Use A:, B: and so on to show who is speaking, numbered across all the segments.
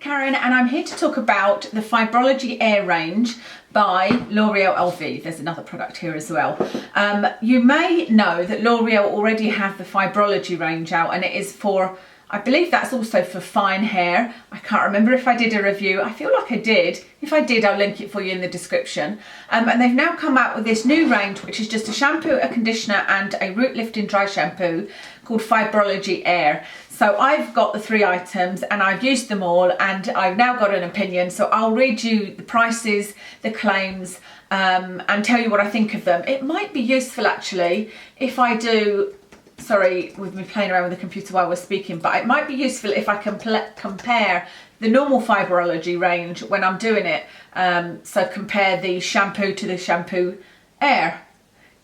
A: Karen, and I'm here to talk about the Fibrology Air range by L'Oreal LV. There's another product here as well. You may know that L'Oreal already have the Fibrology range out, and it is for, I believe that's also for fine hair. I can't remember if I did a review. I feel like I did. If I did, I'll link it for you in the description. And they've now come out with this new range, which is just a shampoo, a conditioner, and a root lifting dry shampoo called Fibrology Air. So I've got the 3 items and I've used them all, and I've now got an opinion. So I'll read you the prices, the claims, and tell you what I think of them. It might be useful actually if I do, sorry with me playing around with the computer while we're speaking, but it might be useful if I can compare the normal Fibrology range when I'm doing it. So compare the shampoo to the shampoo air.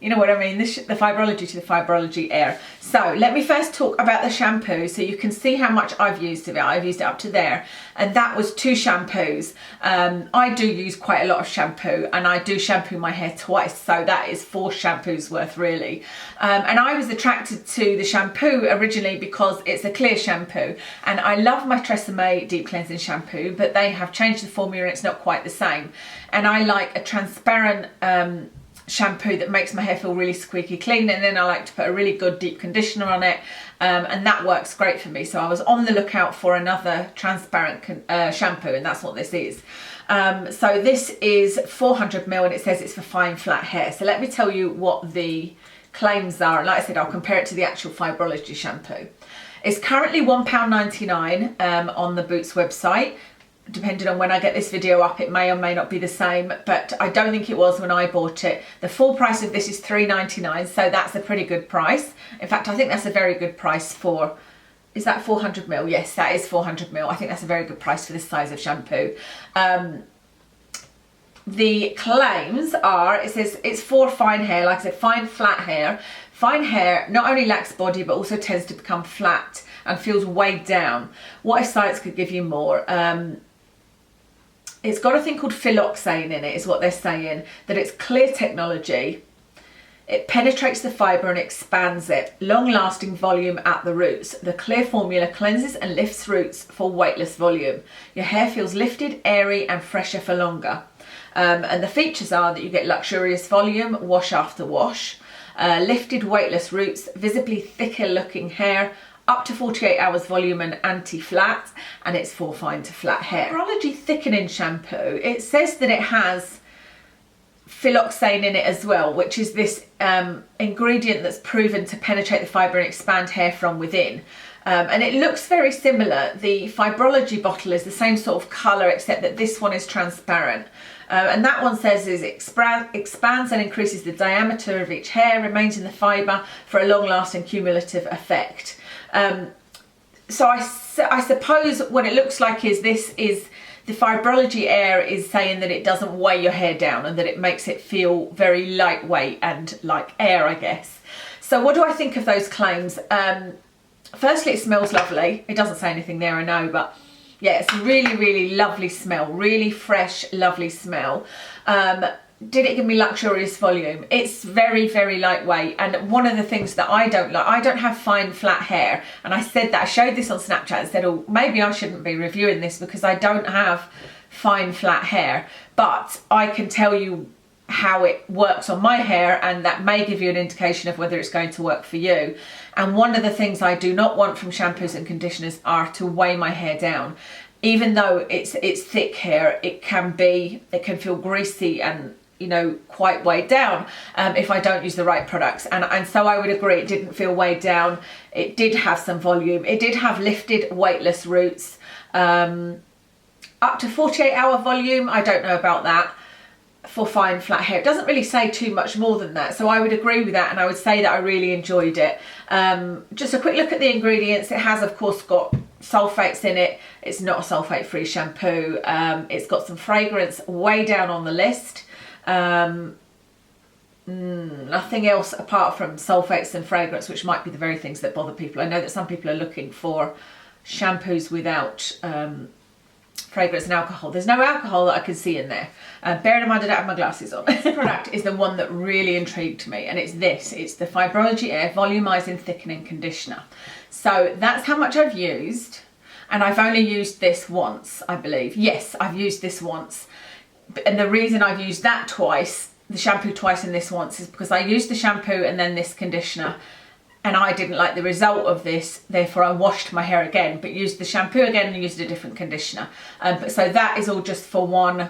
A: You know what I mean? The Fibrology to the Fibrology Air. So let me first talk about the shampoo so you can see how much I've used of it. I've used it up to there. And that was 2 shampoos. I do use quite a lot of shampoo, and I do shampoo my hair twice. So that is 4 shampoos worth really. And I was attracted to the shampoo originally because it's a clear shampoo. And I love my Tresemme deep cleansing shampoo, but they have changed the formula and it's not quite the same. And I like a transparent shampoo that makes my hair feel really squeaky clean, and then I like to put a really good deep conditioner on it, and that works great for me. So I was on the lookout for another transparent shampoo, and that's what this is. So this is 400 ml, and it says it's for fine flat hair. So let me tell you what the claims are, and like I said, I'll compare it to the actual Fibrology shampoo. It's currently £1.99 on the Boots website. Depending on when I get this video up, it may or may not be the same, but I don't think it was when I bought it. The full price of this is £3.99, so that's a pretty good price. In fact, I think that's a very good price for, is that 400 ml? Yes, that is 400 ml. I think that's a very good price for this size of shampoo. The claims are, it says it's for fine hair, like I said, fine flat hair. Fine hair not only lacks body, but also tends to become flat and feels weighed down. What if science could give you more? It's got a thing called phylloxane in it, is what they're saying, that it's clear technology. It penetrates the fibre and expands it. Long-lasting volume at the roots. The clear formula cleanses and lifts roots for weightless volume. Your hair feels lifted, airy and fresher for longer. And the features are that you get luxurious volume, wash after wash, lifted weightless roots, visibly thicker looking hair, up to 48 hours volume and anti-flat, and it's for fine to flat hair. Fibrology thickening shampoo, it says that it has phylloxane in it as well, which is this ingredient that's proven to penetrate the fibre and expand hair from within. And it looks very similar. The Fibrology bottle is the same sort of colour, except that this one is transparent. And that one says it expands and increases the diameter of each hair, remains in the fibre for a long-lasting cumulative effect. So I suppose what it looks like is this is the Fibrology Air is saying that it doesn't weigh your hair down and that it makes it feel very lightweight and like air, I guess. So what do I think of those claims? Firstly, it smells lovely. It doesn't say anything there, I know, but yeah, it's a really, really lovely smell, really fresh, lovely smell. Did it give me luxurious volume? It's very, very lightweight, and one of the things that I don't like, I don't have fine flat hair, and I said that, I showed this on Snapchat and said, oh, maybe I shouldn't be reviewing this because I don't have fine flat hair, but I can tell you how it works on my hair, and that may give you an indication of whether it's going to work for you. And one of the things I do not want from shampoos and conditioners are to weigh my hair down. Even though it's thick hair, it can feel greasy and, you know, quite weighed down if I don't use the right products. And so I would agree, it didn't feel weighed down. It did have some volume. It did have lifted weightless roots. Up to 48-hour volume, I don't know about that for fine flat hair. It doesn't really say too much more than that. So I would agree with that, and I would say that I really enjoyed it. Just a quick look at the ingredients. It has, of course, got sulfates in it. It's not a sulfate free shampoo. It's got some fragrance way down on the list. Nothing else apart from sulfates and fragrance, which might be the very things that bother people. I know that some people are looking for shampoos without fragrance and alcohol. There's no alcohol that I can see in there. Bearing in mind I don't have my glasses on. This product is the one that really intrigued me, and it's this. It's the Fibrology Air Volumizing Thickening Conditioner. So that's how much I've used. and I've only used this once, I believe. Yes, I've used this once. And the reason I've used that twice, the shampoo twice and this once, is because I used the shampoo and then this conditioner, and I didn't like the result of this, therefore I washed my hair again, but used the shampoo again and used a different conditioner. So that is all just for one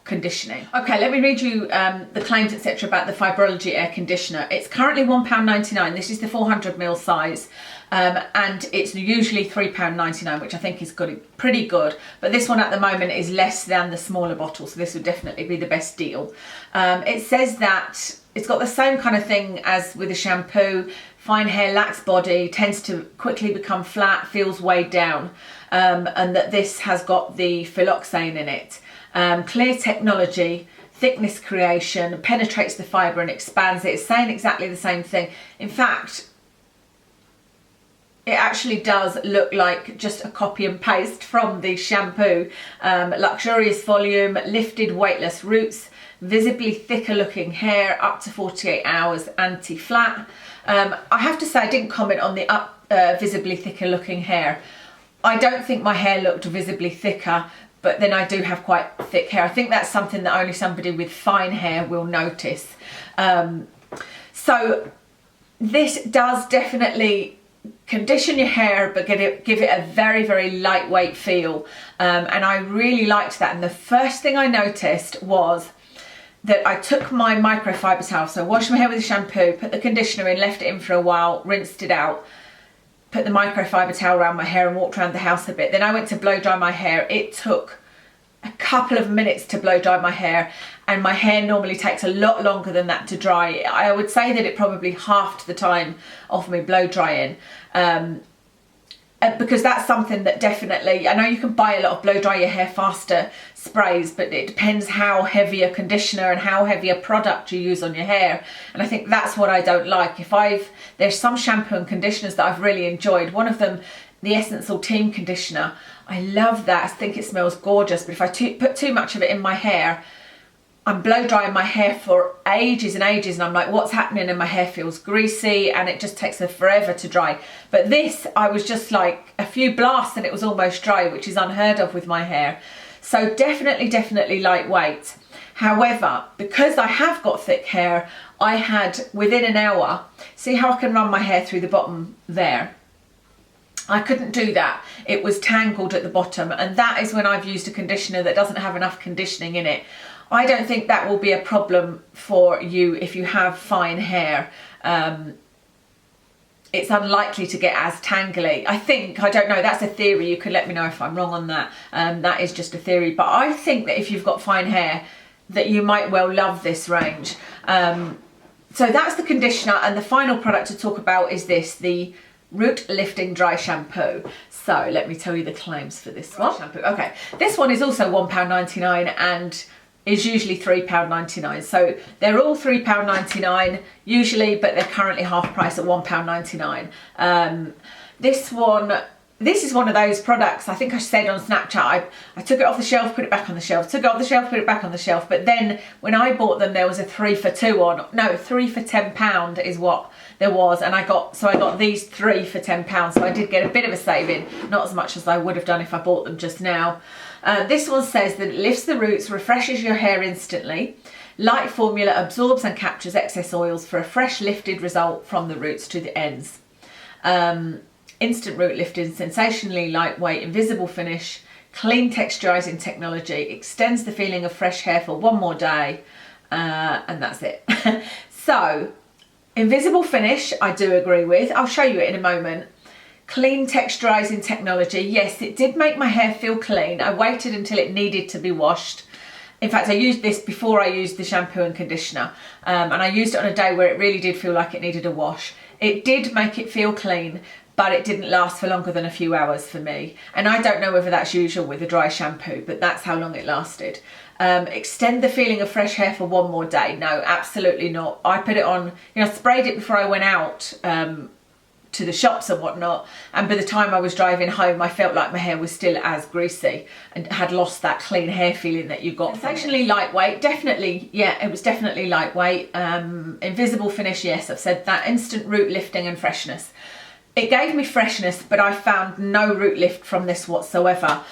A: conditioning. Okay, let me read you the claims, etc. about the Fibrology Air Conditioner. It's currently £1.99. This is the 400ml size, and it's usually £3.99, which I think is good, pretty good. But this one at the moment is less than the smaller bottle, so this would definitely be the best deal. It says that it's got the same kind of thing as with the shampoo. Fine hair, lax body, tends to quickly become flat, feels weighed down, and that this has got the phylloxane in it. Clear technology, thickness creation, penetrates the fibre and expands it. It's saying exactly the same thing. In fact, it actually does look like just a copy and paste from the shampoo. Luxurious volume, lifted weightless roots, visibly thicker looking hair, up to 48 hours, anti-flat. I have to say I didn't comment on the visibly thicker looking hair. I don't think my hair looked visibly thicker, but then I do have quite thick hair. I think that's something that only somebody with fine hair will notice. So this does definitely condition your hair, but give it a very, very lightweight feel. And I really liked that. And the first thing I noticed was that I took my microfiber towel, so washed my hair with the shampoo, put the conditioner in, left it in for a while, rinsed it out, put the microfiber towel around my hair and walked around the house a bit. Then I went to blow dry my hair. It took a couple of minutes to blow dry my hair, and my hair normally takes a lot longer than that to dry. I would say that it probably halved the time of me blow drying, because that's something that definitely, I know you can buy a lot of blow dry your hair faster sprays, but it depends how heavy a conditioner and how heavy a product you use on your hair. And I think that's what I don't like. There's some shampoo and conditioners that I've really enjoyed. One of them, the Essential Team conditioner, I love that. I think it smells gorgeous, but if I put too much of it in my hair, I'm blow drying my hair for ages and ages, and I'm like, what's happening? And my hair feels greasy and it just takes forever to dry. But this, I was just like a few blasts and it was almost dry, which is unheard of with my hair. So definitely lightweight. However, because I have got thick hair, I had within an hour, see how I can run my hair through the bottom there? I couldn't do that. It was tangled at the bottom, and that is when I've used a conditioner that doesn't have enough conditioning in it. I don't think that will be a problem for you if you have fine hair. It's unlikely to get as tangly. I think, I don't know, that's a theory. You can let me know if I'm wrong on that. That is just a theory. But I think that if you've got fine hair, that you might well love this range. So that's the conditioner, and the final product to talk about is this, the Root Lifting Dry Shampoo. So let me tell you the claims for this one. Shampoo. Okay, this one is also £1.99 and is usually £3.99. So they're all £3.99 usually, but they're currently half price at £1.99. This is one of those products, I think I said on Snapchat, I took it off the shelf, put it back on the shelf, took it off the shelf, put it back on the shelf. But then when I bought them, there was a 3 for 2 on. No, 3 for £10 is what there was. And I got these 3 for £10. So I did get a bit of a saving, not as much as I would have done if I bought them just now. This one says that it lifts the roots, refreshes your hair instantly. Light formula absorbs and captures excess oils for a fresh lifted result from the roots to the ends. Instant root lifting, sensationally lightweight, invisible finish, clean texturizing technology, extends the feeling of fresh hair for one more day, and that's it. So, invisible finish, I do agree with. I'll show you it in a moment. Clean texturizing technology, yes, it did make my hair feel clean. I waited until it needed to be washed. In fact, I used this before I used the shampoo and conditioner, and I used it on a day where it really did feel like it needed a wash. It did make it feel clean, but it didn't last for longer than a few hours for me. And I don't know whether that's usual with a dry shampoo, but that's how long it lasted. Extend the feeling of fresh hair for one more day. No, absolutely not. I put it on, I sprayed it before I went out to the shops and whatnot. And by the time I was driving home, I felt like my hair was still as greasy and had lost that clean hair feeling that you got. Sensationally lightweight, definitely, yeah, it was definitely lightweight. Invisible finish, yes, I've said that. Instant root lifting and freshness. It gave me freshness, but I found no root lift from this whatsoever,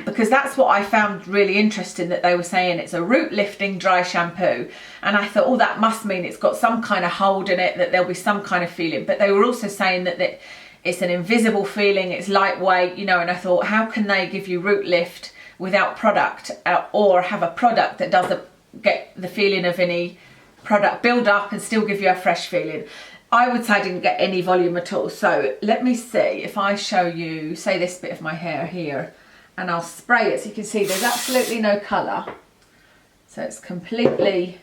A: because that's what I found really interesting, that they were saying it's a root lifting dry shampoo. And I thought, oh, that must mean it's got some kind of hold in it, that there'll be some kind of feeling. But they were also saying that it's an invisible feeling, it's lightweight, you know, and I thought, how can they give you root lift without product, or have a product that doesn't get the feeling of any product build up and still give you a fresh feeling? I would say I didn't get any volume at all. So let me see if I show you, say, this bit of my hair here, and I'll spray it so you can see there's absolutely no colour. So it's completely,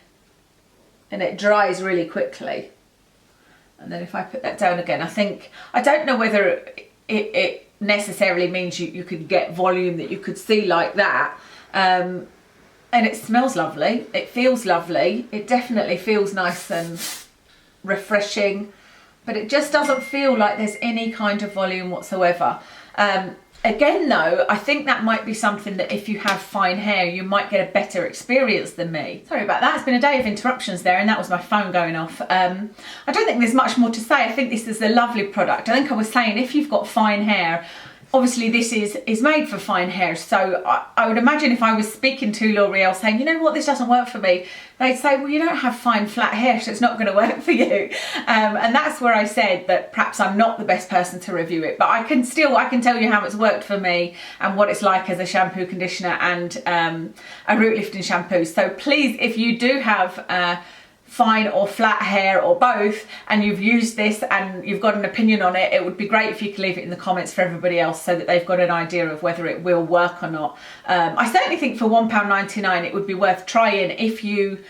A: and it dries really quickly. And then if I put that down again, I don't know whether it necessarily means you could get volume that you could see like that. And it smells lovely, it feels lovely, it definitely feels nice and refreshing, but it just doesn't feel like there's any kind of volume whatsoever. Again though, I think that might be something that if you have fine hair, you might get a better experience than me. Sorry about that, it's been a day of interruptions there, and that was my phone going off. I don't think there's much more to say. I think this is a lovely product. I think I was saying, if you've got fine hair, obviously this is made for fine hair, so I would imagine if I was speaking to L'Oreal saying, you know what, this doesn't work for me, they'd say, well, you don't have fine flat hair, so it's not going to work for you. And that's where I said that perhaps I'm not the best person to review it, but I can tell you how it's worked for me and what it's like as a shampoo, conditioner and a root lifting shampoo. So please, if you do have fine or flat hair or both, and you've used this and you've got an opinion on it, it would be great if you could leave it in the comments for everybody else so that they've got an idea of whether it will work or not. I certainly think for £1.99 it would be worth trying if you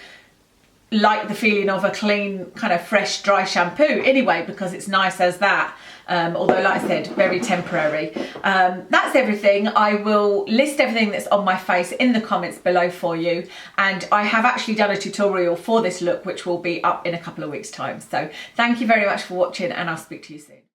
A: like the feeling of a clean, kind of fresh, dry shampoo anyway, because it's nice as that. Although, like I said, very temporary. That's everything. I will list everything that's on my face in the comments below for you, and I have actually done a tutorial for this look which will be up in a couple of weeks' time. So thank you very much for watching, and I'll speak to you soon.